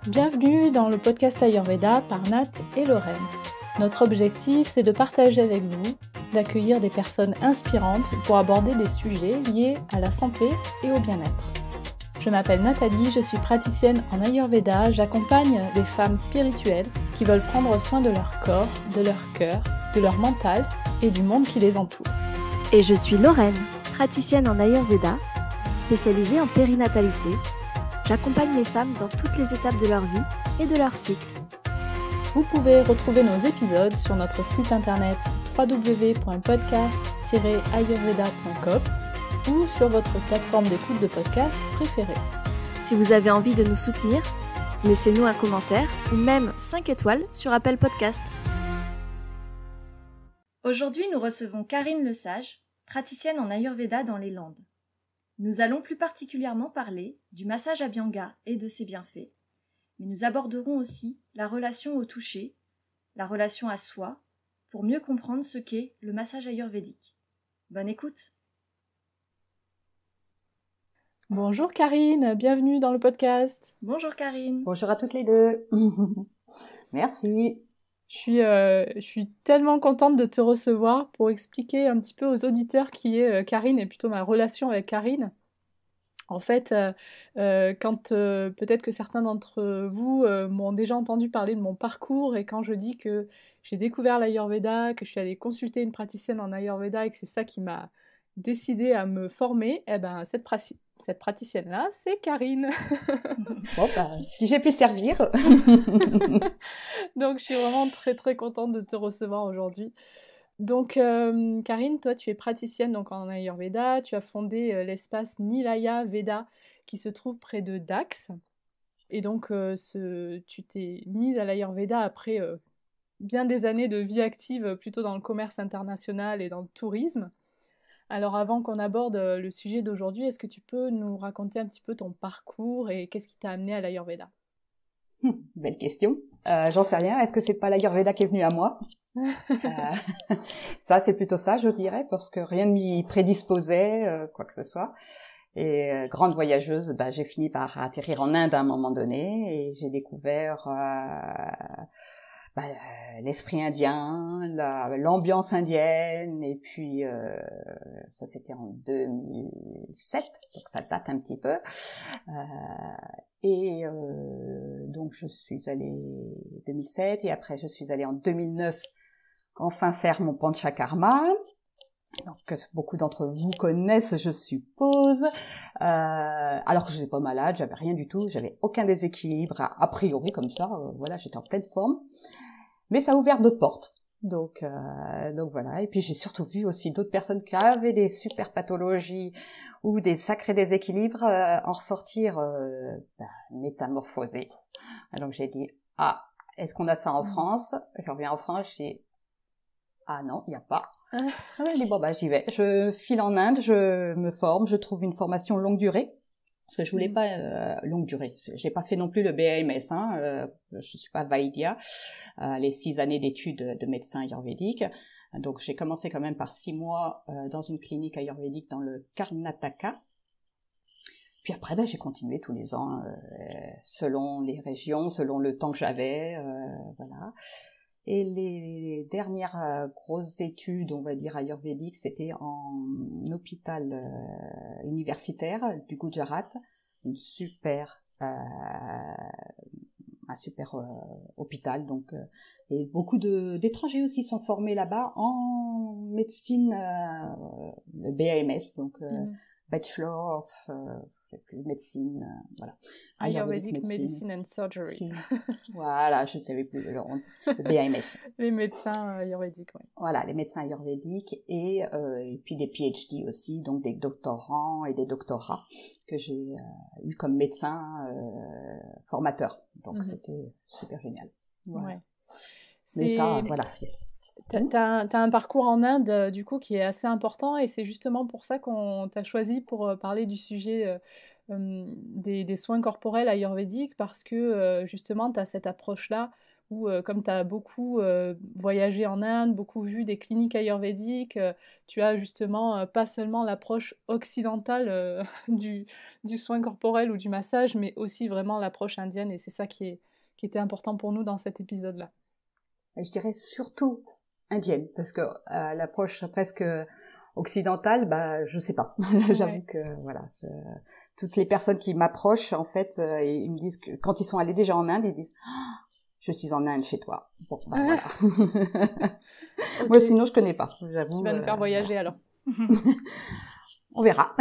Bienvenue dans le podcast Ayurveda par Nat et Lorraine. Notre objectif, c'est de partager avec vous, d'accueillir des personnes inspirantes pour aborder des sujets liés à la santé et au bien-être. Je m'appelle Nathalie, je suis praticienne en Ayurveda, j'accompagne des femmes spirituelles qui veulent prendre soin de leur corps, de leur cœur, de leur mental et du monde qui les entoure. Et je suis Lorraine, praticienne en Ayurveda, spécialisée en périnatalité. J'accompagne les femmes dans toutes les étapes de leur vie et de leur cycle. Vous pouvez retrouver nos épisodes sur notre site internet www.podcast-ayurveda.com ou sur votre plateforme d'écoute de podcast préférée. Si vous avez envie de nous soutenir, laissez-nous un commentaire ou même 5 étoiles sur Apple Podcast. Aujourd'hui, nous recevons Karine Lesage, praticienne en Ayurveda dans les Landes. Nous allons plus particulièrement parler du massage Abhyanga et de ses bienfaits, mais nous aborderons aussi la relation au toucher, la relation à soi, pour mieux comprendre ce qu'est le massage ayurvédique. Bonne écoute! Bonjour Karine, bienvenue dans le podcast. Bonjour Karine. Bonjour à toutes les deux. Merci. Je suis tellement contente de te recevoir pour expliquer un petit peu aux auditeurs qui est Karine et plutôt ma relation avec Karine. En fait, quand peut-être que certains d'entre vous m'ont déjà entendu parler de mon parcours et quand je dis que j'ai découvert l'Ayurveda, que je suis allée consulter une praticienne en Ayurveda et que c'est ça qui m'a décidée à me former, eh ben, cette praticienne-là, c'est Karine. Bon, si j'ai pu servir. Donc, je suis vraiment très, très contente de te recevoir aujourd'hui. Donc, Karine, toi, tu es praticienne donc, en Ayurveda. Tu as fondé l'espace Nilaya Veda qui se trouve près de Dax. Et donc, tu t'es mise à l'Ayurveda après bien des années de vie active plutôt dans le commerce international et dans le tourisme. Alors avant qu'on aborde le sujet d'aujourd'hui, est-ce que tu peux nous raconter un petit peu ton parcours et qu'est-ce qui t'a amené à l'Ayurveda ? Belle question. J'en sais rien. Est-ce que c'est pas l'Ayurveda qui est venu à moi ? Ça, c'est plutôt ça, je dirais, parce que rien ne m'y prédisposait, quoi que ce soit. Et grande voyageuse, j'ai fini par atterrir en Inde à un moment donné et j'ai découvert l'esprit indien, l'ambiance indienne, et puis ça c'était en 2007, donc ça date un petit peu. Donc je suis allée 2007 et après je suis allée en 2009 enfin faire mon Panchakarma. Donc que beaucoup d'entre vous connaissent, je suppose. Alors que je n'étais pas malade, j'avais rien du tout, j'avais aucun déséquilibre a priori comme ça. Voilà, j'étais en pleine forme. Mais ça a ouvert d'autres portes. Donc voilà. Et puis j'ai surtout vu aussi d'autres personnes qui avaient des super pathologies ou des sacrés déséquilibres en ressortir métamorphosés. Donc j'ai dit est-ce qu'on a ça en France ? Je reviens en France, j'ai non, il n'y a pas. Je dis j'y vais. Je file en Inde, je me forme, je trouve une formation longue durée. Parce que je voulais pas longue durée. J'ai pas fait non plus le BAMS, je suis pas Vaidya, les 6 années d'études de médecin ayurvédique. Donc j'ai commencé quand même par 6 mois dans une clinique ayurvédique dans le Karnataka. Puis après, j'ai continué tous les ans, selon les régions, selon le temps que j'avais, voilà. Et les dernières grosses études, on va dire ayurvédiques, c'était en hôpital universitaire du Gujarat, un super hôpital. Donc, et beaucoup d'étrangers aussi sont formés là-bas en médecine, le BAMS, donc Bachelor of médecine, voilà. Ayurvedic Medicine and Surgery. Voilà, je ne savais plus le BAMS. Les médecins ayurvédiques, oui. Voilà, les médecins ayurvédiques et puis des PhD aussi, donc des doctorants et des doctorats que j'ai eu comme médecin formateur. Donc c'était super génial. Voilà. Ouais. Mais ça, voilà. T'as un parcours en Inde, du coup, qui est assez important et c'est justement pour ça qu'on t'a choisi pour parler du sujet des soins corporels ayurvédiques parce que, justement, t'as cette approche-là où comme tu as beaucoup voyagé en Inde, beaucoup vu des cliniques ayurvédiques, tu as justement pas seulement l'approche occidentale du soin corporel ou du massage, mais aussi vraiment l'approche indienne, et c'est ça qui était important pour nous dans cet épisode-là. Et je dirais surtout indienne, parce que l'approche presque occidentale, bah je sais pas. J'avoue que voilà, toutes les personnes qui m'approchent en fait, ils me disent que quand ils sont allés déjà en Inde, ils disent je suis en Inde chez toi. Bon bah voilà. Okay. Moi sinon je connais pas. J'avoue. Tu vas nous faire voyager alors. On verra.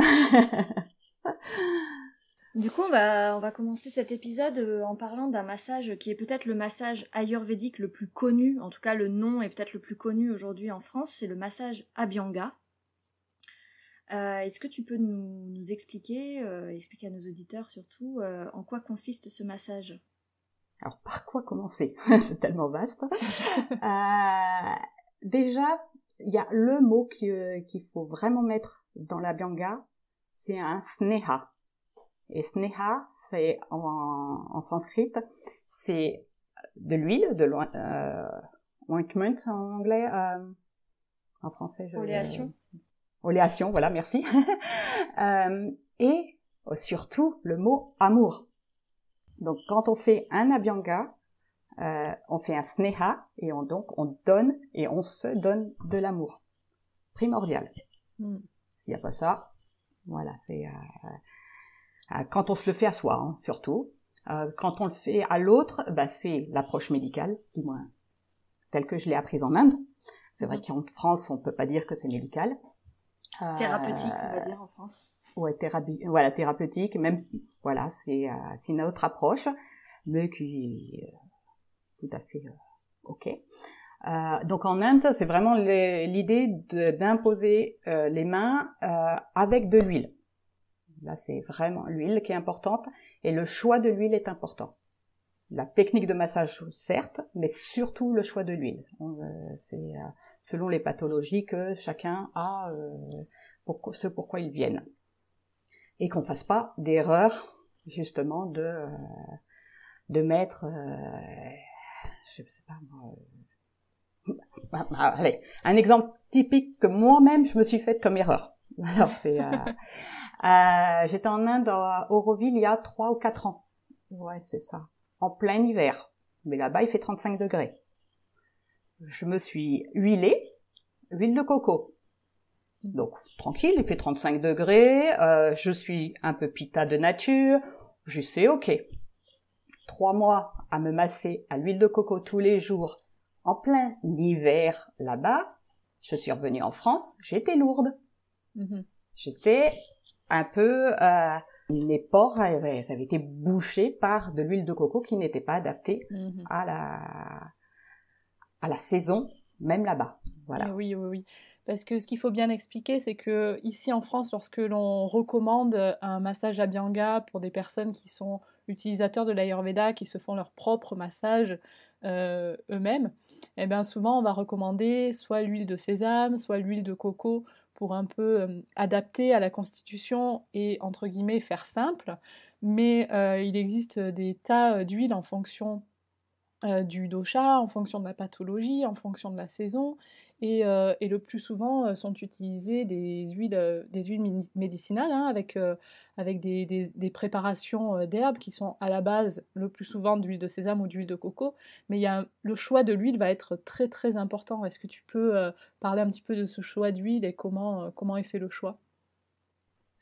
Du coup, on va commencer cet épisode en parlant d'un massage qui est peut-être le massage ayurvédique le plus connu, en tout cas le nom est peut-être le plus connu aujourd'hui en France, c'est le massage Abhyanga. Est-ce que tu peux nous expliquer, expliquer à nos auditeurs surtout, en quoi consiste ce massage ? Alors, par quoi commencer ? C'est tellement vaste. Déjà, il y a le mot qu'il faut vraiment mettre dans l'Abhyanga, c'est un sneha. Et sneha, c'est en sanskrit, c'est de l'huile, de ointment en anglais, en français. Oléation. Oléation, voilà, merci. Et surtout le mot amour. Donc quand on fait un Abhyanga, on fait un sneha et on donne et on se donne de l'amour. Primordial. S'il n'y a pas ça, voilà, c'est quand on se le fait à soi, hein, surtout. Quand on le fait à l'autre, bah, c'est l'approche médicale, du moins telle que je l'ai apprise en Inde. C'est vrai qu'en France, on peut pas dire que c'est médical. Thérapeutique, on va dire en France. Ouais, thérapeutique, même, voilà, c'est une autre approche, mais qui est tout à fait ok. Donc en Inde, c'est vraiment l'idée d'imposer les mains avec de l'huile. Là, c'est vraiment l'huile qui est importante et le choix de l'huile est important. La technique de massage, certes, mais surtout le choix de l'huile. C'est selon les pathologies que chacun a, pourquoi ils viennent. Et qu'on fasse pas d'erreur, justement, de mettre, je sais pas, allez, un exemple typique que moi-même je me suis faite comme erreur. Alors c'est j'étais en Inde à Auroville il y a 3 ou 4 ans. Ouais, c'est ça. En plein hiver. Mais là-bas, il fait 35 degrés. Je me suis huilée, huile de coco. Donc, tranquille, il fait 35 degrés, je suis un peu pita de nature, je sais, ok. 3 mois à me masser à l'huile de coco tous les jours, en plein hiver là-bas, je suis revenue en France, j'étais lourde. J'étais un peu, mes pores avaient été bouchés par de l'huile de coco qui n'était pas adaptée à la saison, même là-bas. Voilà. Oui. Parce que ce qu'il faut bien expliquer, c'est que ici en France, lorsque l'on recommande un massage Abhyanga pour des personnes qui sont utilisateurs de l'Ayurveda, qui se font leur propre massage eux-mêmes, eh bien souvent on va recommander soit l'huile de sésame, soit l'huile de coco pour un peu adapter à la constitution et entre guillemets faire simple. Mais il existe des tas d'huiles en fonction du dosha, en fonction de la pathologie, en fonction de la saison, et le plus souvent sont utilisées des huiles médicinales, hein, avec des préparations d'herbes qui sont à la base le plus souvent d'huile de sésame ou d'huile de coco, mais le choix de l'huile va être très très important. Est-ce que tu peux parler un petit peu de ce choix d'huile et comment est fait le choix ?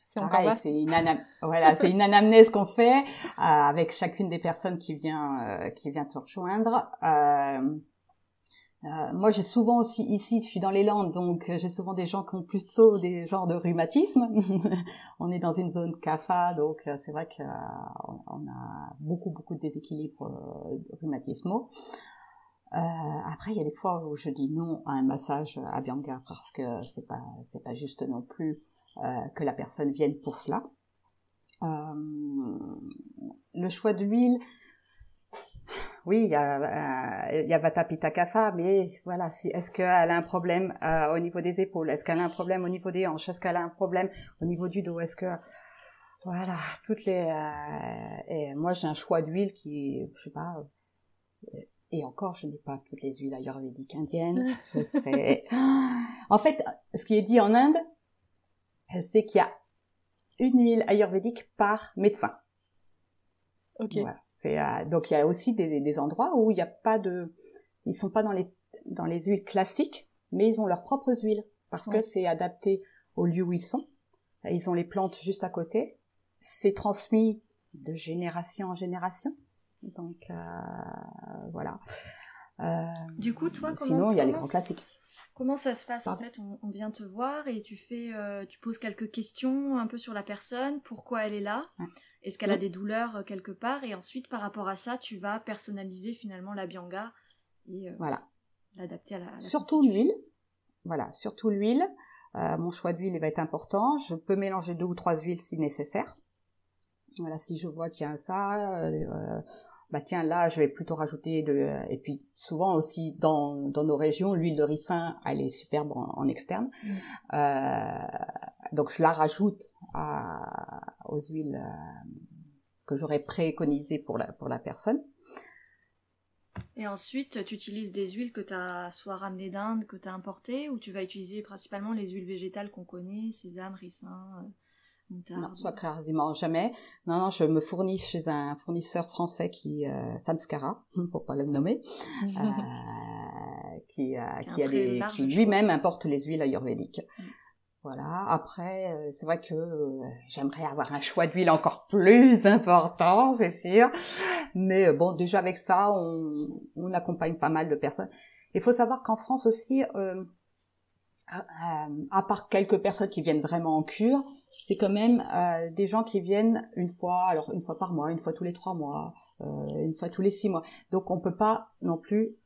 C'est encore vaste. C'est une anamnèse qu'on fait avec chacune des personnes qui vient te rejoindre. Moi, j'ai souvent aussi ici, je suis dans les Landes, donc j'ai souvent des gens qui ont plutôt des genres de rhumatisme. On est dans une zone CAFA, donc c'est vrai qu'on a beaucoup de déséquilibres rhumatismaux. Après, il y a des fois où je dis non à un massage Abhyanga parce que c'est pas juste non plus que la personne vienne pour cela. Le choix de l'huile, oui, il y a Vata Pitta Kapha, mais voilà, est-ce qu'elle a un problème au niveau des épaules, est-ce qu'elle a un problème au niveau des hanches, est-ce qu'elle a un problème au niveau du dos, est-ce que voilà, toutes les et moi j'ai un choix d'huile qui, je sais pas, Et encore, je n'ai pas toutes les huiles ayurvédiques indiennes. Je sais. En fait, ce qui est dit en Inde, c'est qu'il y a une huile ayurvédique par médecin. Ok. Voilà. Donc il y a aussi des endroits où il y a pas de, ils sont pas dans les huiles classiques, mais ils ont leurs propres huiles parce que c'est adapté au lieu où ils sont. Ils ont les plantes juste à côté. C'est transmis de génération en génération. Donc voilà. Du coup, toi, sinon il y a les grands classiques. Comment ça se passe en fait? On vient te voir et tu poses quelques questions un peu sur la personne, pourquoi elle est là, est-ce qu'elle a des douleurs quelque part, et ensuite par rapport à ça, tu vas personnaliser finalement l'Abhyanga et l'adapter à la surtout l'huile. Voilà, surtout l'huile. Mon choix d'huile va être important. Je peux mélanger 2 ou 3 huiles si nécessaire. Voilà, si je vois qu'il y a ça, tiens, là, je vais plutôt rajouter et puis souvent aussi dans nos régions, l'huile de ricin, elle est superbe en externe. Donc je la rajoute aux huiles que j'aurais préconisées pour la personne. Et ensuite, tu utilises des huiles que tu as soit ramenées d'Inde, que tu as importées, ou tu vas utiliser principalement les huiles végétales qu'on connaît, sésame, ricin, moutarde? Non, soit quasiment jamais. Non, je me fournis chez un fournisseur français Samskara, pour pas le nommer, qui lui-même importe les huiles ayurvédiques. Voilà. Après, c'est vrai que j'aimerais avoir un choix d'huile encore plus important, c'est sûr. Mais bon, déjà avec ça, on accompagne pas mal de personnes. Il faut savoir qu'en France aussi, à part quelques personnes qui viennent vraiment en cure, c'est quand même des gens qui viennent une fois par mois, une fois tous les 3 mois, une fois tous les 6 mois. Donc on peut pas non plus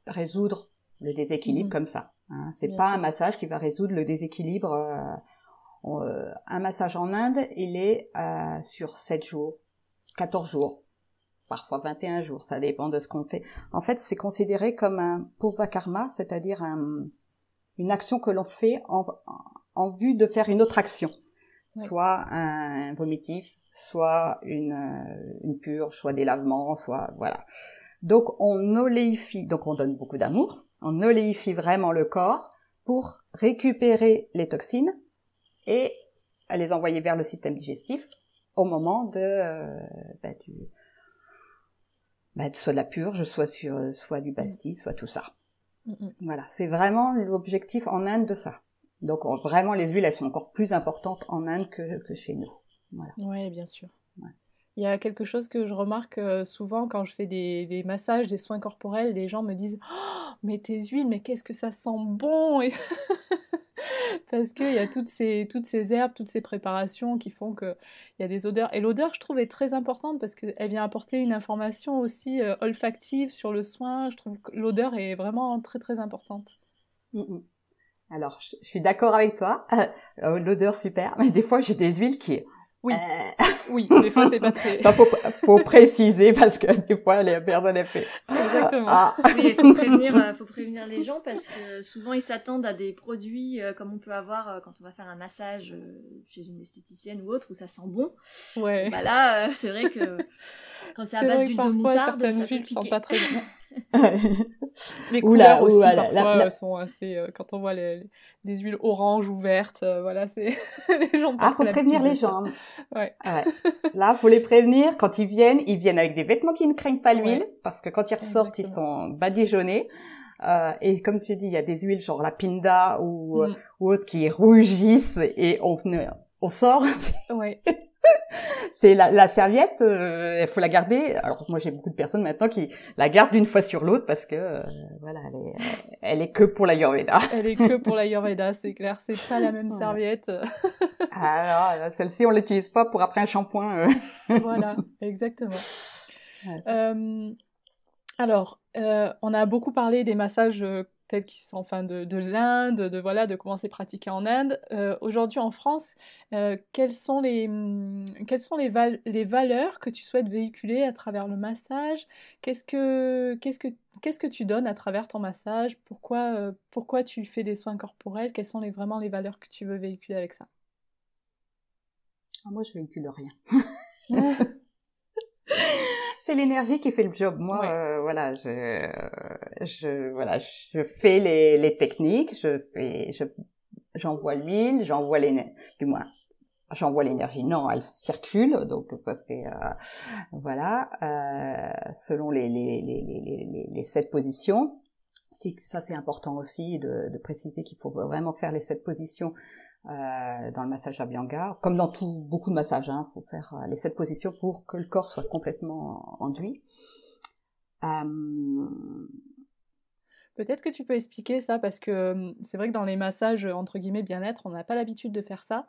résoudre le déséquilibre comme ça. Hein. C'est pas un massage qui va résoudre le déséquilibre. Un massage en Inde, il est sur 7 jours, 14 jours, parfois 21 jours, ça dépend de ce qu'on fait. En fait, c'est considéré comme un purvakarma, c'est-à-dire une action que l'on fait en vue de faire une autre action. Soit un vomitif, soit une purge, soit des lavements, soit voilà. Donc on oléifie, donc on donne beaucoup d'amour, on oléifie vraiment le corps pour récupérer les toxines et les envoyer vers le système digestif au moment soit de la purge, soit du basti, soit tout ça. Voilà, c'est vraiment l'objectif en Inde de ça. Donc vraiment les huiles, elles sont encore plus importantes en Inde que chez nous. Voilà. Oui, bien sûr. Ouais. Il y a quelque chose que je remarque souvent quand je fais des massages, des soins corporels, les gens me disent « Oh, mais tes huiles, mais qu'est-ce que ça sent bon !» Parce qu'il y a toutes ces herbes, toutes ces préparations qui font qu'il y a des odeurs. Et l'odeur, je trouve, est très importante parce qu'elle vient apporter une information aussi olfactive sur le soin. Je trouve que l'odeur est vraiment très, très importante. Alors, je suis d'accord avec toi. L'odeur, super. Mais des fois, j'ai des huiles qui... Oui, des fois, c'est pas très... faut préciser parce que des fois, les personnes, elles fait... Exactement. Oui, il faut prévenir les gens parce que souvent, ils s'attendent à des produits comme on peut avoir quand on va faire un massage chez une esthéticienne ou autre où ça sent bon. Ouais. Bah là, c'est vrai que quand c'est à base d'huile de moutarde, certaines ça huiles peut sont piquer. pas très bien. Les couleurs aussi parfois sont assez quand on voit des huiles oranges ou vertes, voilà, c'est les gens faut prévenir les gens. Ouais. Là, faut les prévenir quand ils viennent avec des vêtements qui ne craignent pas l'huile parce que quand ils ressortent, ils sont badigeonnés. Et comme tu dis, il y a des huiles genre la pinda ou autres qui rougissent et on sort. Ouais. C'est la serviette, il faut la garder. Alors moi j'ai beaucoup de personnes maintenant qui la gardent d'une fois sur l'autre parce que voilà, elle est que pour l'Ayurveda. Elle est que pour l'Ayurveda, c'est clair, c'est pas la même serviette. Alors celle-ci on l'utilise pas pour après un shampoing. Voilà, exactement. Ouais. Alors, on a beaucoup parlé des massages tels qu'ils sont de l'Inde, de comment c'est pratiqué en Inde. Aujourd'hui en France, quelles sont les valeurs que tu souhaites véhiculer à travers le massage? Qu'est-ce que tu donnes à travers ton massage? Pourquoi tu fais des soins corporels? Quelles sont vraiment les valeurs que tu veux véhiculer avec ça? Moi, je véhicule rien. c'est l'énergie qui fait le job. Moi, Ouais. voilà, je fais les techniques, j'envoie l'huile, du moins, j'envoie l'énergie. Non, elle circule, donc ça c'est, voilà, selon les 7 positions. Ça c'est important aussi de préciser qu'il faut vraiment faire les 7 positions dans le massage Abhyanga, comme dans beaucoup de massages, hein, faut faire les 7 positions pour que le corps soit complètement enduit. Peut-être que tu peux expliquer ça parce que c'est vrai que dans les massages entre guillemets bien-être, on n'a pas l'habitude de faire ça.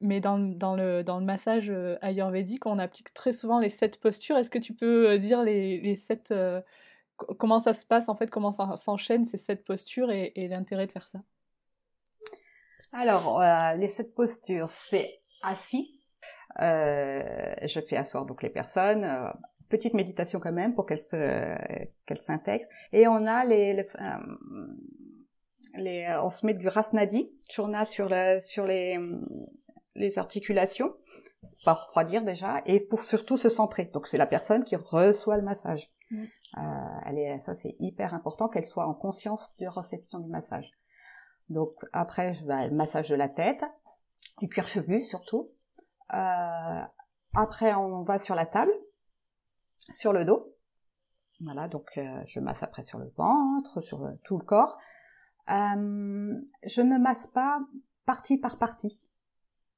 Mais dans le massage ayurvédique, on applique très souvent les 7 postures. Est-ce que tu peux dire les 7, comment ça se passe en fait, comment ça s'enchaîne ces 7 postures et l'intérêt de faire ça? Alors, les 7 postures, c'est assis. Je fais asseoir donc les personnes. Petite méditation quand même pour qu'elles s'intègrent. Et on a on se met du Rasnadi, Churna sur les articulations, pour refroidir déjà, et pour surtout se centrer. Donc c'est la personne qui reçoit le massage. Ça c'est hyper important qu'elle soit en conscience de réception du massage. Donc après, le massage de la tête, du cuir chevelu surtout. Après, on va sur la table, sur le dos. Voilà, donc je masse après sur le ventre, sur tout le corps. Je ne masse pas partie par partie,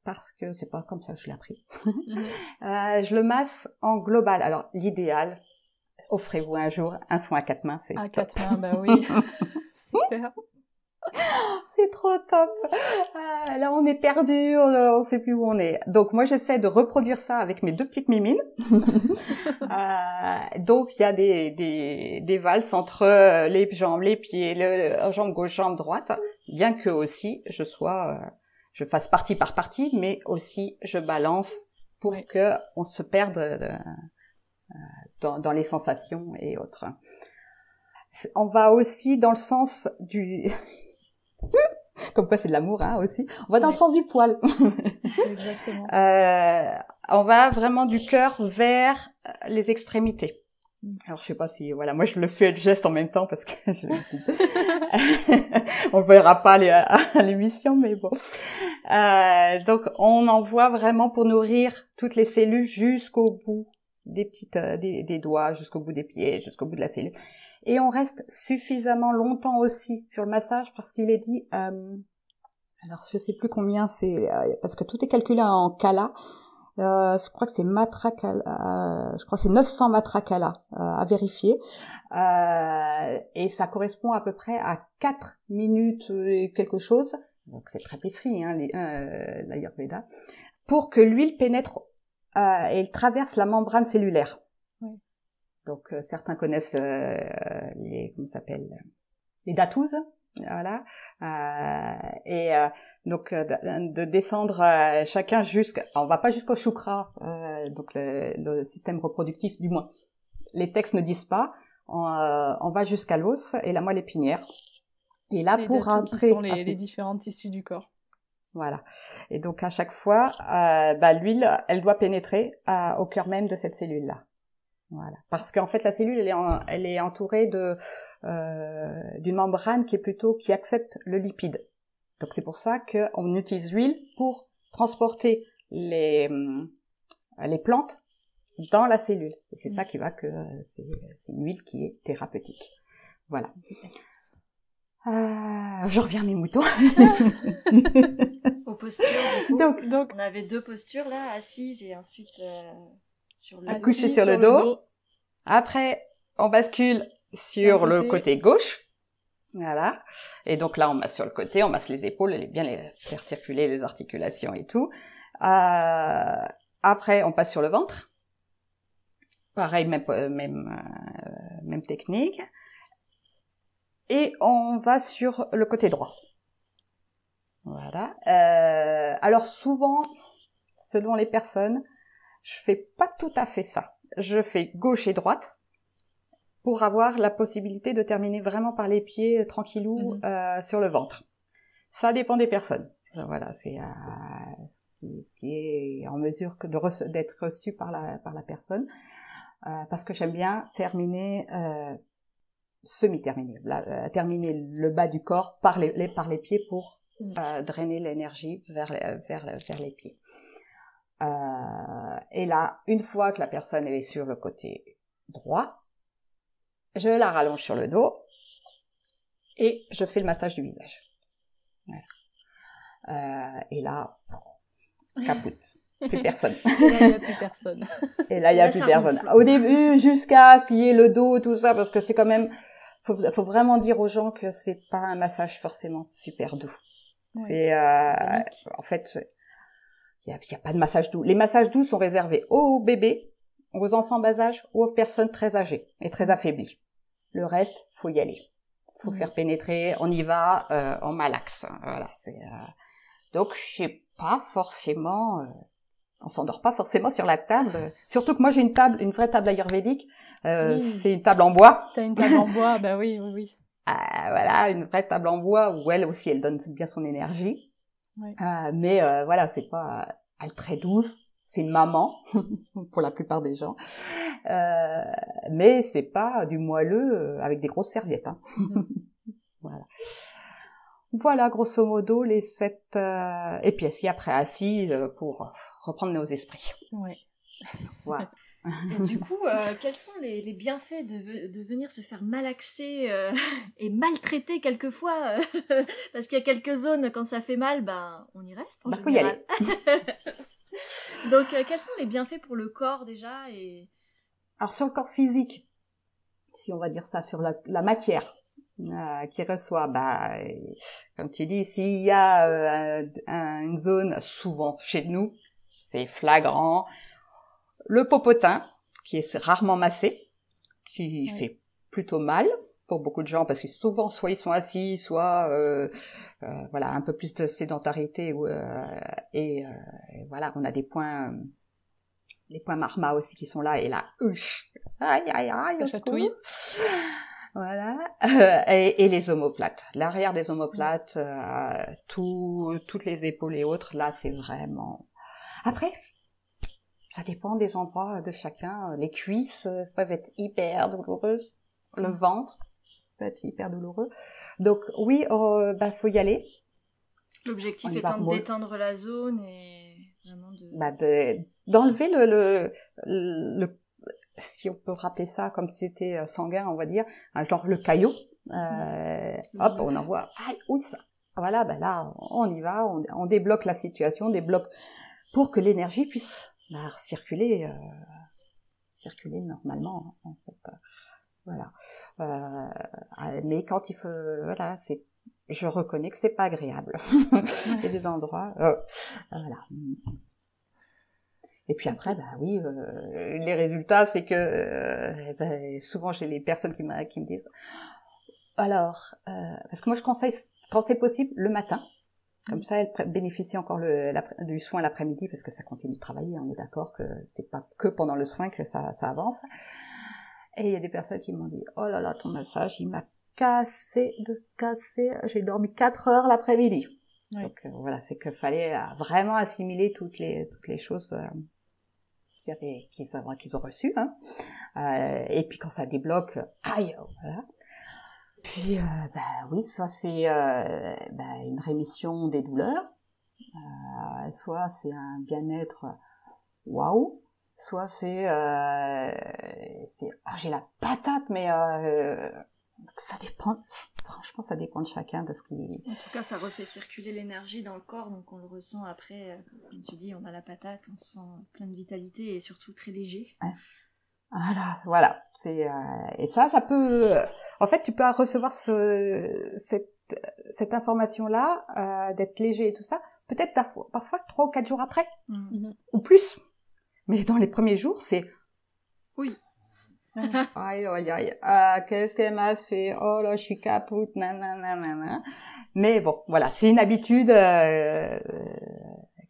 parce que c'est pas comme ça que je l'ai appris. Je le masse en global. Alors, l'idéal, offrez-vous un jour un soin à 4 mains, c'est top. 4 mains, bah oui. Super. C'est trop top. Là, on est perdu, on sait plus où on est. Donc, moi, j'essaie de reproduire ça avec mes 2 petites mimines. Donc, il y a des valses entre les jambes, les pieds, jambe gauche, jambe droite. Bien que aussi, je fasse partie par partie, mais aussi je balance pour que on se perde dans les sensations et autres. On va aussi dans le sens du comme quoi c'est de l'amour, hein, aussi. On va dans le sens du poil. Exactement. On va vraiment du cœur vers les extrémités. Alors, je sais pas si, voilà, moi je le fais le geste en même temps parce que on le verra pas à l'émission, mais bon. Donc, on envoie vraiment pour nourrir toutes les cellules jusqu'au bout des doigts, jusqu'au bout des pieds, jusqu'au bout de la cellule. Et on reste suffisamment longtemps aussi sur le massage parce qu'il est dit, alors je sais plus combien c'est, parce que tout est calculé en kala. Je crois que c'est je crois que c'est 900 matrakala à vérifier. Et ça correspond à peu près à 4 minutes et quelque chose. Donc c'est très pétri, hein, l'Ayurveda. Pour que l'huile pénètre et traverse la membrane cellulaire. Oui. Donc certains connaissent les datous, voilà. Donc de descendre chacun on va pas jusqu'au chukra, donc le système reproductif, du moins. Les textes ne disent pas. On va jusqu'à l'os et la moelle épinière. Et là, pour rentrer, qui sont les différents tissus du corps. Voilà. Et donc à chaque fois, l'huile, elle doit pénétrer au cœur même de cette cellule-là. Voilà. Parce qu'en fait, la cellule, elle est entourée d'une membrane qui accepte le lipide. Donc c'est pour ça qu'on utilise l'huile pour transporter les plantes dans la cellule. Et c'est ça qui va que c'est une huile qui est thérapeutique. Voilà. Je reviens à mes moutons. Aux postures, du coup. Donc, on avait 2 postures là, assises et ensuite couché sur le dos. Après, on bascule sur le côté gauche. Voilà. Et donc là, on masse sur le côté, on masse les épaules, bien les faire circuler les articulations et tout. Après, on passe sur le ventre. Pareil, même technique. Et on va sur le côté droit. Voilà. Alors souvent, selon les personnes, je fais pas tout à fait ça. Je fais gauche et droite pour avoir la possibilité de terminer vraiment par les pieds tranquillou sur le ventre. Ça dépend des personnes. Voilà, c'est ce qui est en mesure d'être reçu par la personne. parce que j'aime bien terminer, semi-terminer, terminer le bas du corps par les pieds pour drainer l'énergie vers les pieds. Et là, une fois que la personne elle est sur le côté droit, je la rallonge sur le dos et je fais le massage du visage. Voilà. Et là, capoute. Plus personne. Et là, il n'y a plus personne. Et là, il n'y a plus personne. Au début, jusqu'à ce qu'il y ait le dos, tout ça, parce que c'est quand même, faut vraiment dire aux gens que c'est pas un massage forcément super doux. Ouais, c'est en fait, il y a pas de massage doux. Les massages doux sont réservés aux bébés, aux enfants bas âge, ou aux personnes très âgées et très affaiblies. Le reste, faut y aller. Faut faire pénétrer, on y va, on malaxe. Voilà, donc j'ai pas forcément, on s'endort pas forcément sur la table. Surtout que moi j'ai une vraie table ayurvédique. C'est une table en bois. T'as une table en bois, bah oui. Voilà, une vraie table en bois où elle aussi, elle donne bien son énergie. Ouais. Mais voilà, c'est pas, elle est très douce. C'est une maman pour la plupart des gens. Mais c'est pas du moelleux avec des grosses serviettes. Hein. Voilà, grosso modo, les 7... Et puis assis après, assis pour reprendre nos esprits. Ouais. Voilà. Et du coup, quels sont les bienfaits de venir se faire malaxer et maltraiter quelquefois parce qu'il y a quelques zones, quand ça fait mal, on y reste. Faut y aller. Donc, quels sont les bienfaits pour le corps déjà Alors, sur le corps physique, si on va dire ça, sur la matière qui reçoit, comme tu dis, s'il y a une zone, souvent chez nous, c'est flagrant, le popotin, qui est rarement massé, qui fait plutôt mal pour beaucoup de gens, parce que souvent, soit ils sont assis, soit voilà, un peu plus de sédentarité, et voilà, on a des points, les points marma aussi qui sont là, et là, aïe, ça chatouille. Voilà, et les omoplates, l'arrière des omoplates, toutes les épaules et autres, là, c'est vraiment... Après, ça dépend des endroits de chacun. Les cuisses peuvent être hyper douloureuses. Le ventre peut être hyper douloureux. Donc oui, faut y aller. L'objectif étant de détendre la zone et vraiment d'enlever le si on peut rappeler ça comme si c'était sanguin, on va dire, genre le caillot. Hop, on envoie. Ça. Voilà, là, on y va, on débloque la situation, débloque pour que l'énergie puisse circuler normalement, en fait. Voilà. Mais quand il faut, voilà, je reconnais que c'est pas agréable. Il y a des endroits, voilà. Et puis après, oui, les résultats, c'est que souvent j'ai les personnes qui me disent, alors, parce que moi je conseille, quand c'est possible, le matin. Comme ça, elle bénéficie encore du soin l'après-midi, parce que ça continue de travailler. On est d'accord que c'est pas que pendant le soin que ça avance. Et il y a des personnes qui m'ont dit, oh là là, ton massage, il m'a cassé. J'ai dormi 4 heures l'après-midi. Ouais. Donc voilà, c'est qu'il fallait vraiment assimiler toutes les choses qu'ils ont reçues. Hein. Et puis quand ça débloque, aïe, voilà. Puis, oui, soit c'est une rémission des douleurs, soit c'est un bien-être waouh, soit c'est j'ai la patate, mais ça dépend. Franchement, ça dépend de chacun de ce qui. En tout cas, ça refait circuler l'énergie dans le corps, donc on le ressent après. Comme tu dis, on a la patate, on se sent plein de vitalité et surtout très léger. Ouais. Voilà. Et ça peut. En fait, tu peux recevoir cette information-là, d'être léger et tout ça, peut-être parfois 3 ou 4 jours après, ou plus. Mais dans les premiers jours, c'est... Oui. Aïe, qu'est-ce qu'elle m'a fait? Oh là, je suis capoute, nanana. Mais bon, voilà, c'est une habitude.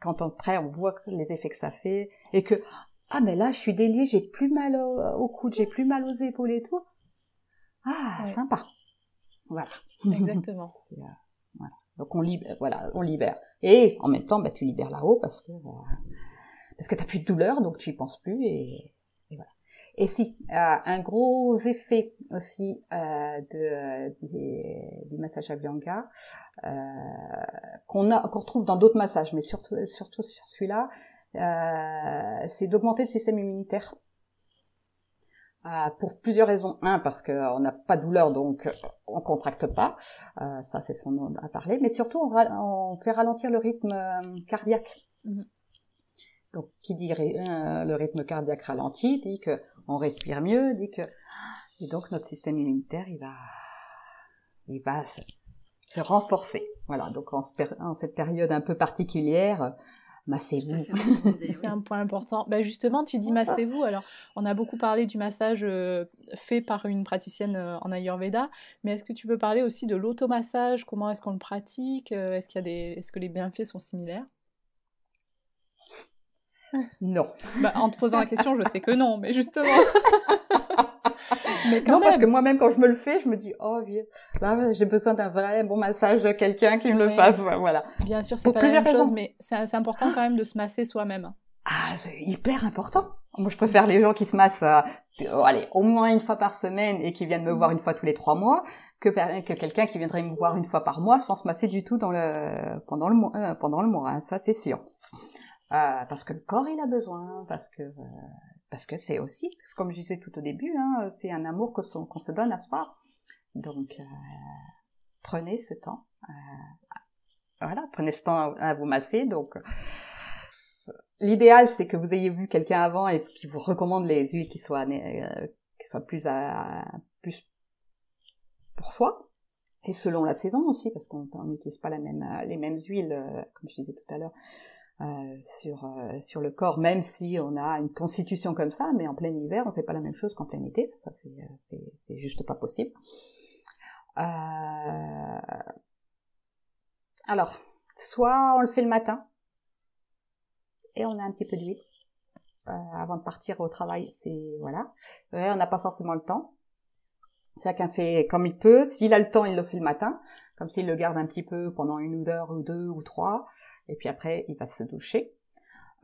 Quand après, on voit les effets que ça fait, et que... mais là, je suis déliée, j'ai plus mal au coude, j'ai plus mal aux épaules et tout. Sympa. Voilà. Exactement. Voilà. Donc on libère. Et en même temps, tu libères là-haut parce que t'as plus de douleur, donc tu y penses plus et voilà. Et si, un gros effet aussi du massage Abhyanga, qu'on retrouve dans d'autres massages, mais surtout sur celui-là, c'est d'augmenter le système immunitaire. Pour plusieurs raisons. Un, parce qu'on n'a pas de douleur, donc on contracte pas. Ça, c'est son nom à parler. Mais surtout, on fait ralentir le rythme cardiaque. Mm-hmm. Donc, qui dit le rythme cardiaque ralenti, dit que on respire mieux, et donc notre système immunitaire, il va se renforcer. Voilà. Donc, en cette période un peu particulière, massez-vous. C'est un point important. Justement, tu dis massez-vous. Alors, on a beaucoup parlé du massage fait par une praticienne en Ayurveda, mais est-ce que tu peux parler aussi de l'automassage? Comment est-ce qu'on le pratique? Est-ce que les bienfaits sont similaires? Non. En te posant la question, je sais que non, mais justement. Mais quand non, même. Parce que moi-même, quand je me le fais, je me dis, là, j'ai besoin d'un vrai bon massage de quelqu'un qui me le fasse, voilà. Bien sûr, c'est pas la même chose, mais c'est important quand même de se masser soi-même. Ah, c'est hyper important. Moi, je préfère les gens qui se massent, au moins une fois par semaine et qui viennent me voir une fois tous les 3 mois, que quelqu'un qui viendrait me voir une fois par mois sans se masser du tout pendant le mois, hein, ça c'est sûr. Parce que le corps, il a besoin, parce que c'est aussi, comme je disais tout au début, hein, c'est un amour qu'on se donne à soi. Donc, prenez ce temps. Prenez ce temps à vous masser. Donc, l'idéal, c'est que vous ayez vu quelqu'un avant et qui vous recommande les huiles qui soient plus pour soi. Et selon la saison aussi, parce qu'on n'utilise pas les mêmes huiles, comme je disais tout à l'heure. Sur le corps, même si on a une constitution comme ça, mais en plein hiver, on fait pas la même chose qu'en plein été. Ça, c'est juste pas possible. Alors, soit on le fait le matin, et on a un petit peu d'huile, avant de partir au travail, on n'a pas forcément le temps. Chacun fait comme il peut. S'il a le temps, il le fait le matin, comme s'il le garde un petit peu pendant 1 heure ou 2 ou 3. Et puis après, il va se doucher.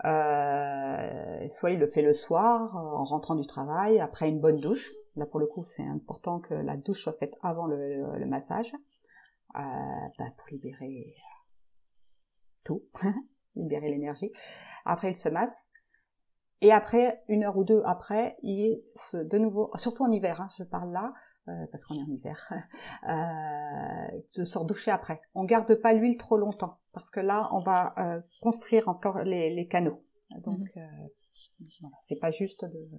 Soit il le fait le soir, en rentrant du travail, après une bonne douche. Là, pour le coup, c'est important que la douche soit faite avant le massage, pour libérer tout, libérer l'énergie. Après, il se masse. Et après, 1 heure ou 2 après, il de nouveau, surtout en hiver, je parle là, parce qu'on est en hiver, se sort doucher après. On garde pas l'huile trop longtemps, parce que là, on va construire encore les canaux. Donc, voilà, c'est pas juste de...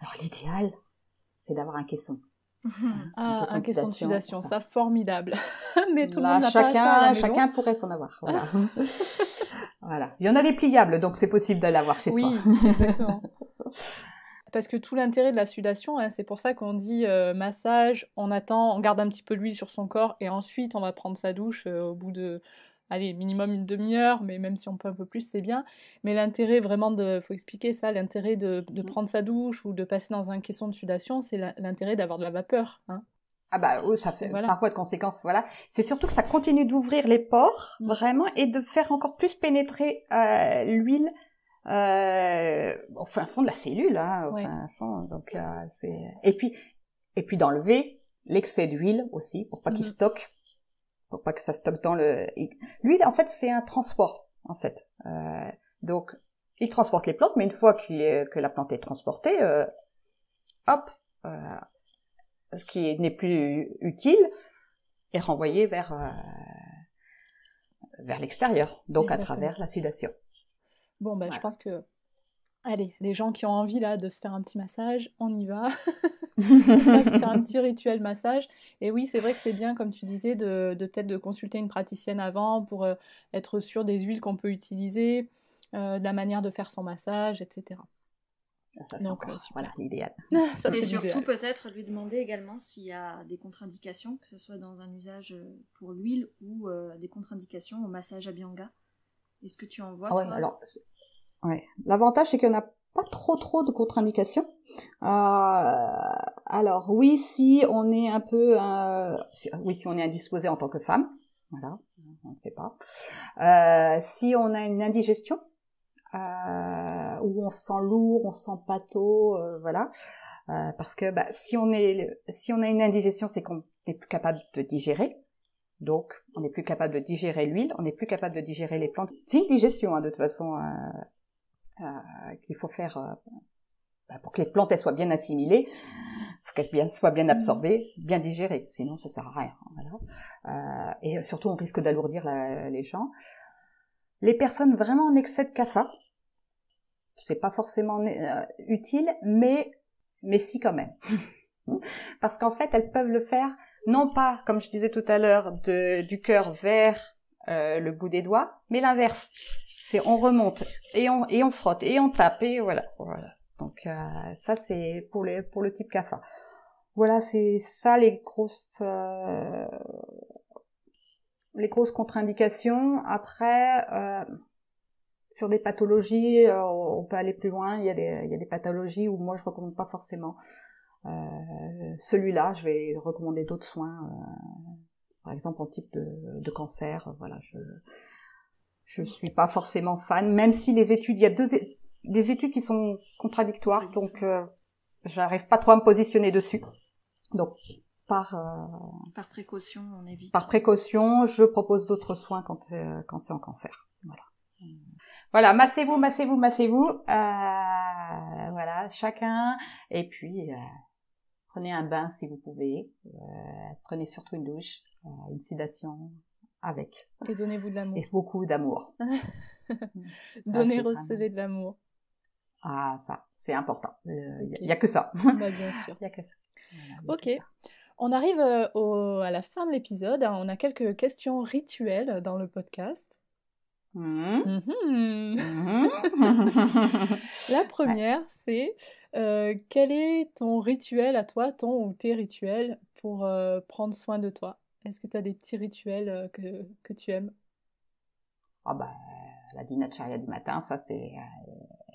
Alors, l'idéal, c'est d'avoir un caisson. Un caisson de sudation, ça formidable. Mais tout le monde n'a pas ça à la maison. Chacun pourrait s'en avoir, voilà. Voilà. Il y en a des pliables, donc c'est possible de l'avoir chez soi. Oui, exactement. Parce que tout l'intérêt de la sudation, c'est pour ça qu'on dit massage, on garde un petit peu l'huile sur son corps et ensuite on va prendre sa douche au bout de, minimum 1 demi-heure, mais même si on peut un peu plus, c'est bien. Mais l'intérêt vraiment faut expliquer ça, l'intérêt de prendre sa douche ou de passer dans un caisson de sudation, c'est l'intérêt d'avoir de la vapeur, hein. Ça fait parfois de conséquences, voilà. C'est surtout que ça continue d'ouvrir les pores, vraiment, et de faire encore plus pénétrer l'huile au fin fond de la cellule, au fin fond. Donc, et puis d'enlever l'excès d'huile aussi, pour pas qu'il stocke, pour pas que ça stocke dans l'huile, en fait, c'est un transport, en fait. Donc, il transporte les plantes, mais une fois que la plante est transportée, ce qui n'est plus utile est renvoyé vers l'extérieur, donc à travers la sudation. Bon, je pense que, les gens qui ont envie là de se faire un petit massage, on y va. On passe sur un petit rituel massage. Et oui, c'est vrai que c'est bien, comme tu disais, de peut-être de consulter une praticienne avant pour être sûr des huiles qu'on peut utiliser, de la manière de faire son massage, etc. Ça, donc, voilà, l'idéal. Et surtout, peut-être lui demander également s'il y a des contre-indications, que ce soit dans un usage pour l'huile ou des contre-indications au massage Abhyanga. Est-ce que tu en vois, toi ? Alors, l'avantage, c'est qu'il n'y en a pas trop de contre-indications. Alors, oui, si on est un peu... si on est indisposé en tant que femme, voilà, on ne fait pas. Si on a une indigestion, où on se sent lourd, on se sent pâteau, voilà. Parce que si on a une indigestion, c'est qu'on n'est plus capable de digérer. Donc, on n'est plus capable de digérer l'huile, on n'est plus capable de digérer les plantes. C'est une digestion, de toute façon, qu'il faut faire pour que les plantes elles soient bien assimilées, faut qu'elles soient bien absorbées, bien digérées. Sinon, ça sert à rien. Voilà. Et surtout, on risque d'alourdir les gens. Les personnes vraiment en excès de kapha, c'est pas forcément utile, mais si quand même. Parce qu'en fait, elles peuvent le faire non pas, comme je disais tout à l'heure, du cœur vers le bout des doigts, mais l'inverse. C'est on remonte et on frotte et on tape et voilà. Donc ça c'est pour le type kapha. Voilà, c'est ça les grosses contre-indications. Après, sur des pathologies, on peut aller plus loin. Il y a des pathologies où moi je recommande pas forcément celui-là. Je vais recommander d'autres soins, par exemple en type de cancer. Voilà, je suis pas forcément fan, même si il y a des études qui sont contradictoires, donc j'arrive pas trop à me positionner dessus. Donc par précaution, on évite. Par précaution, je propose d'autres soins quand c'est en cancer. Voilà, massez-vous. Voilà, chacun. Et puis prenez un bain si vous pouvez. Prenez surtout une douche, une sédation avec. Et donnez-vous de l'amour. Et beaucoup d'amour. Donner, recevoir de l'amour. Ah, ça, c'est important. Il y a que ça. Bah, bien sûr. Il y a que ça. Voilà, ok. On arrive à la fin de l'épisode. On a quelques questions rituelles dans le podcast. La première, c'est quel est ton rituel à toi, ton ou tes rituels pour prendre soin de toi? Est-ce que tu as des petits rituels que tu aimes? Ah bah, la dinacharya du matin, ça c'est...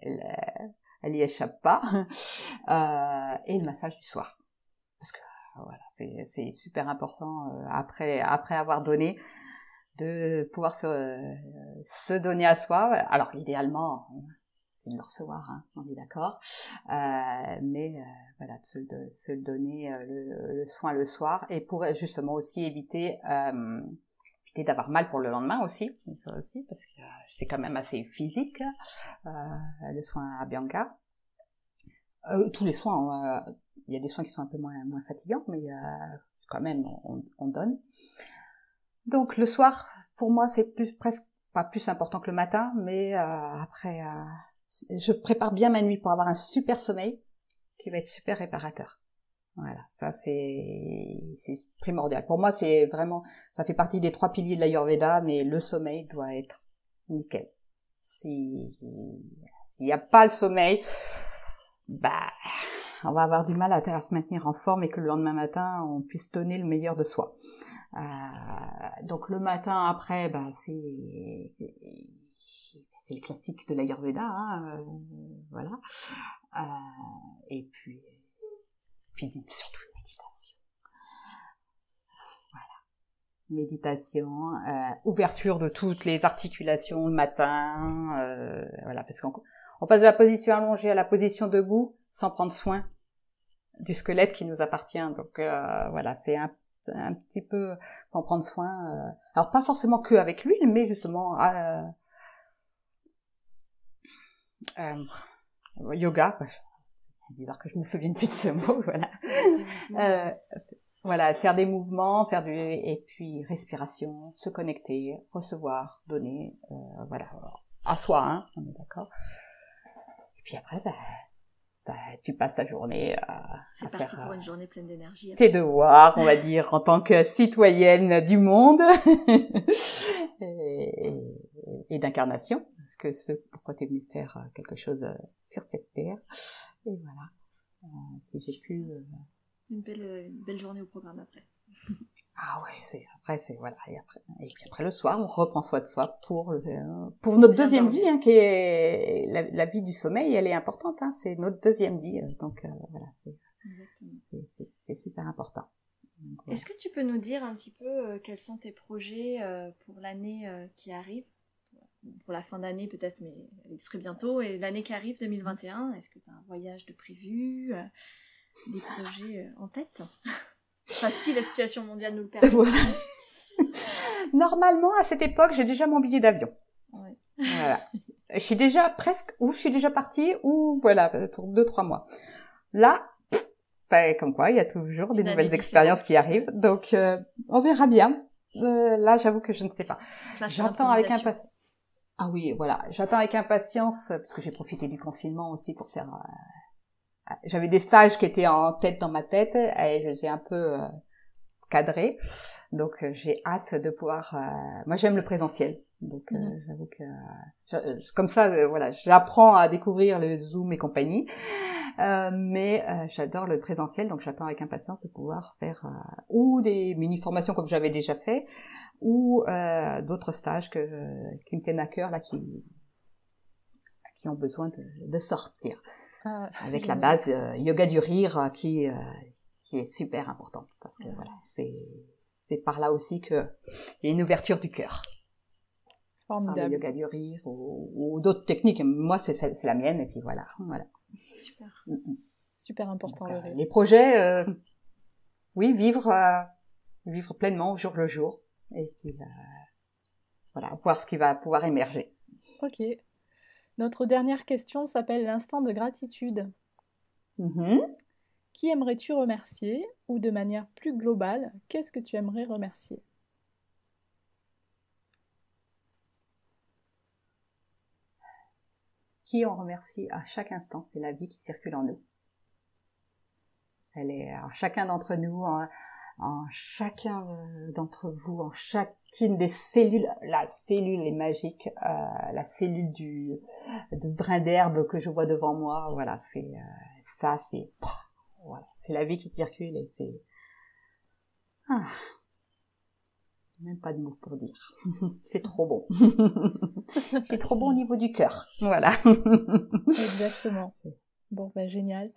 elle y échappe pas. Et le massage du soir. Parce que voilà, c'est super important après avoir donné, de pouvoir se donner à soi. Alors idéalement, c'est de le recevoir, hein, on est d'accord. Mais voilà, de se donner le soin le soir, et pour justement aussi éviter d'avoir mal pour le lendemain aussi, parce que c'est quand même assez physique, le soin Abhyanga. Tous les soins, il y a des soins qui sont un peu moins fatigants, mais quand même on donne. Donc le soir, pour moi, c'est presque pas plus important que le matin, mais après, je prépare bien ma nuit pour avoir un super sommeil qui va être super réparateur. Voilà, ça c'est primordial. Pour moi, c'est vraiment, ça fait partie des 3 piliers de l'Ayurveda, mais le sommeil doit être nickel. S'il n'y a pas le sommeil, on va avoir du mal à se maintenir en forme et que le lendemain matin, on puisse donner le meilleur de soi. Donc le matin après, c'est le classique de l'Ayurveda, hein, voilà. Et puis surtout méditation. Voilà, méditation, ouverture de toutes les articulations le matin, voilà, parce qu'on passe de la position allongée à la position debout sans prendre soin du squelette qui nous appartient. Donc voilà, c'est un petit peu pour en prendre soin. Alors pas forcément que avec l'huile, mais justement yoga. C'est bizarre que je me souvienne plus de ce mot. Voilà. Voilà, faire des mouvements, et puis respiration, se connecter, recevoir, donner, voilà, à soi, hein, on est d'accord. Et puis après, tu passes ta journée c'est parti pour une journée pleine d'énergie. Tes devoirs, on va dire, en tant que citoyenne du monde et d'incarnation, parce que pourquoi tu es venue faire quelque chose sur cette terre. Et voilà, si j'ai pu... Une belle journée au programme après. Ah ouais, voilà. Et puis après le soir, on reprend soin de soi pour notre deuxième vie, hein, qui est la vie du sommeil. Elle est importante, hein, c'est notre deuxième vie, donc voilà, c'est super important. Donc, voilà. Est-ce que tu peux nous dire un petit peu quels sont tes projets pour l'année qui arrive, pour la fin d'année peut-être, mais elle est très bientôt. Et l'année qui arrive, 2021, est-ce que tu as un voyage de prévu, des projets en tête? Enfin, si la situation mondiale nous le permet. Voilà. Normalement, à cette époque, j'ai déjà mon billet d'avion. Ouais. Voilà. Je suis déjà partie, ou voilà, pour 2-3 mois. Là, comme quoi, il y a toujours des nouvelles expériences qui arrivent. Donc, on verra bien. Là, j'avoue que je ne sais pas. J'attends avec impatience. Ah oui, voilà. J'attends avec impatience, parce que j'ai profité du confinement aussi pour faire... J'avais des stages qui étaient en tête dans ma tête, et je les ai un peu cadrés. Donc, j'ai hâte de pouvoir... Moi, j'aime le présentiel. Donc, j'avoue que... comme ça, voilà, j'apprends à découvrir le Zoom et compagnie. Mais j'adore le présentiel, donc j'attends avec impatience de pouvoir faire ou des mini-formations comme j'avais déjà fait, ou d'autres stages qui me tiennent à cœur, là, qui ont besoin de sortir. Avec la base yoga du rire qui est super importante, parce que voilà, c'est par là aussi qu'il y a une ouverture du cœur. Formidable. Le yoga du rire ou d'autres techniques. Moi, c'est la mienne, et puis voilà. Super. Super important. Donc, le rire. Les projets, oui, vivre pleinement au jour le jour, et puis voilà, voir ce qui va pouvoir émerger. Ok. Notre dernière question s'appelle l'instant de gratitude. Qui aimerais-tu remercier, ou de manière plus globale, qu'est-ce que tu aimerais remercier? Qui on remercie à chaque instant, c'est la vie qui circule en nous. Elle est en chacun d'entre nous, en chacun d'entre vous, en chacune des cellules. La cellule est magique, la cellule de brin d'herbe que je vois devant moi. Voilà, c'est voilà, c'est la vie qui circule, et c'est même pas de mots pour dire. C'est trop bon. C'est trop bon au niveau du cœur. Voilà. Exactement. Bon, génial.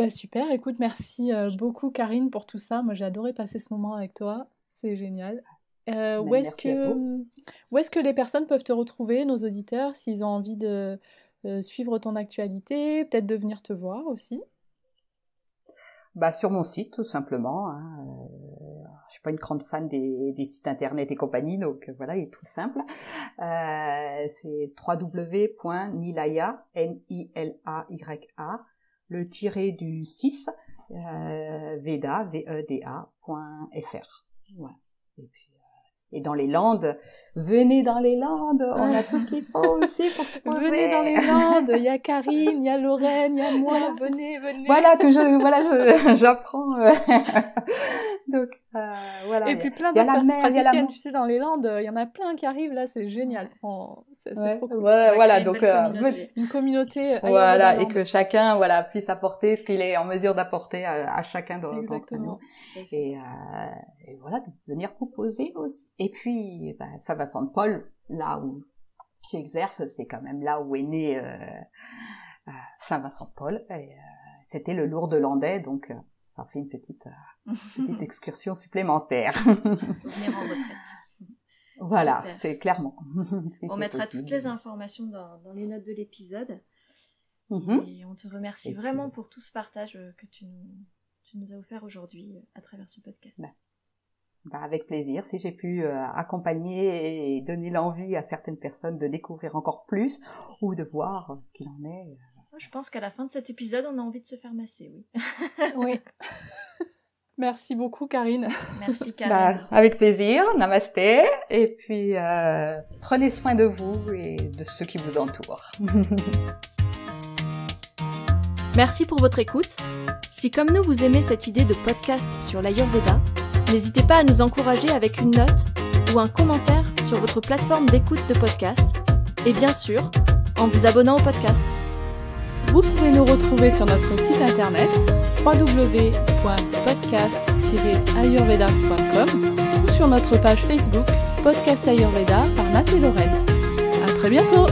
Super. Écoute, merci beaucoup, Karine, pour tout ça. Moi, j'ai adoré passer ce moment avec toi. C'est génial. Où est-ce que les personnes peuvent te retrouver, nos auditeurs, s'ils ont envie de suivre ton actualité, peut-être de venir te voir aussi? Sur mon site, tout simplement. Je suis pas une grande fan des sites internet et compagnie, donc voilà, il est tout simple. C'est www.nilaya, Nilaya, le tiré du 6, Veda, veda.fr. Voilà. Et dans les Landes, venez dans les Landes, on a tout ce qu'il faut aussi pour se poser. Venez dans les Landes, il y a Karine, il y a Lorraine, il y a moi, venez. Voilà, j'apprends. Donc, voilà. Et puis plein d'autres praticiennes, tu sais, dans les Landes, il y en a plein qui arrivent, là, c'est génial. C'est trop cool. Voilà, donc, une communauté. Voilà, et que chacun, puisse apporter ce qu'il est en mesure d'apporter à chacun d'entre nous. Et voilà, de venir proposer aussi. Et puis, Saint-Vincent-de-Paul, là où qui exerce, c'est quand même là où est né Saint-Vincent-de-Paul. Et c'était le Lourdes-Landais, donc ça fait une petite excursion supplémentaire. Venir en retraite. Voilà, super. C'est clairement. On mettra toutes les informations dans les notes de l'épisode. Et on te remercie vraiment pour tout ce partage que tu nous as offert aujourd'hui à travers ce podcast. Avec plaisir, si j'ai pu accompagner et donner l'envie à certaines personnes de découvrir encore plus ou de voir ce qu'il en est. Je pense qu'à la fin de cet épisode, on a envie de se faire masser, oui. Oui. Merci beaucoup, Karine. Merci, Karine. Avec plaisir, namasté. Et puis, prenez soin de vous et de ceux qui vous entourent. Merci pour votre écoute. Si comme nous, vous aimez cette idée de podcast sur l'Ayurveda, n'hésitez pas à nous encourager avec une note ou un commentaire sur votre plateforme d'écoute de podcast. Et bien sûr, en vous abonnant au podcast. Vous pouvez nous retrouver sur notre site internet www.podcast-ayurveda.com ou sur notre page Facebook Podcast Ayurveda par Nat et Lorraine. À très bientôt!